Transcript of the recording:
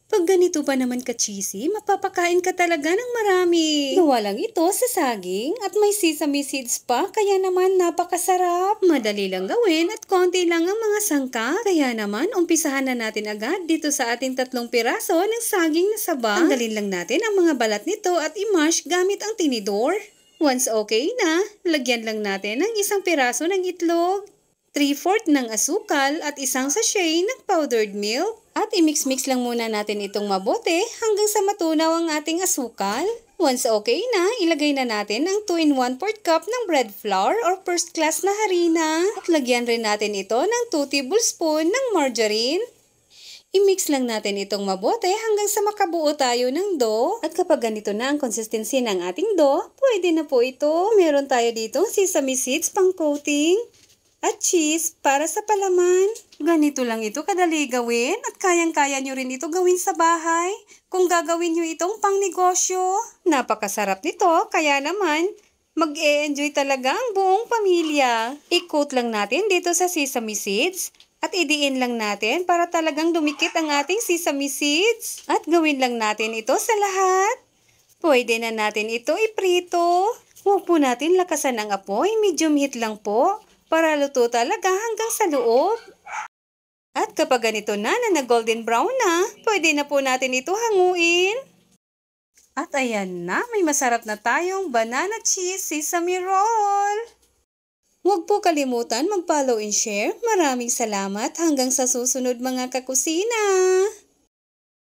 Pag ganito pa naman ka-cheesy, mapapakain ka talaga ng marami. Gawa lang ito sa saging at may sesame seeds pa, kaya naman napakasarap. Madali lang gawin at konti lang ang mga sangkap. Kaya naman, umpisahan na natin agad dito sa ating 3 piraso ng saging na saba. Tanggalin lang natin ang mga balat nito at i-mash gamit ang tinidor. Once okay na, lagyan lang natin ng 1 piraso ng itlog, 3/4 ng asukal at 1 sachet ng powdered milk. At i-mix-mix lang muna natin itong mabuti hanggang sa matunaw ang ating asukal. Once okay na, ilagay na natin ang 2 in 1/4 cup ng bread flour or first class na harina. At lagyan rin natin ito ng 2 tablespoon ng margarine. I-mix lang natin itong mabuti hanggang sa makabuo tayo ng dough. At kapag ganito na ang consistency ng ating dough, pwede na po ito. Meron tayo dito sesame seeds pang coating at cheese para sa palaman. Ganito lang ito kadali gawin at kayang-kaya nyo rin ito gawin sa bahay kung gagawin nyo itong pangnegosyo. Napakasarap nito, kaya naman mag-e-enjoy talaga ang buong pamilya. I-coat lang natin dito sa sesame seeds at idiin lang natin para talagang dumikit ang ating sesame seeds. At gawin lang natin ito sa lahat. Pwede na natin ito iprito. Huwag po natin lakasan ang apoy, medium heat lang po para luto talaga hanggang sa loob. At kapag ganito na golden brown na, pwede na po natin ito hanguin. At ayan na, may masarap na tayong banana cheese sesame roll. Huwag po kalimutan mag-follow and share. Maraming salamat hanggang sa susunod mga kakusina.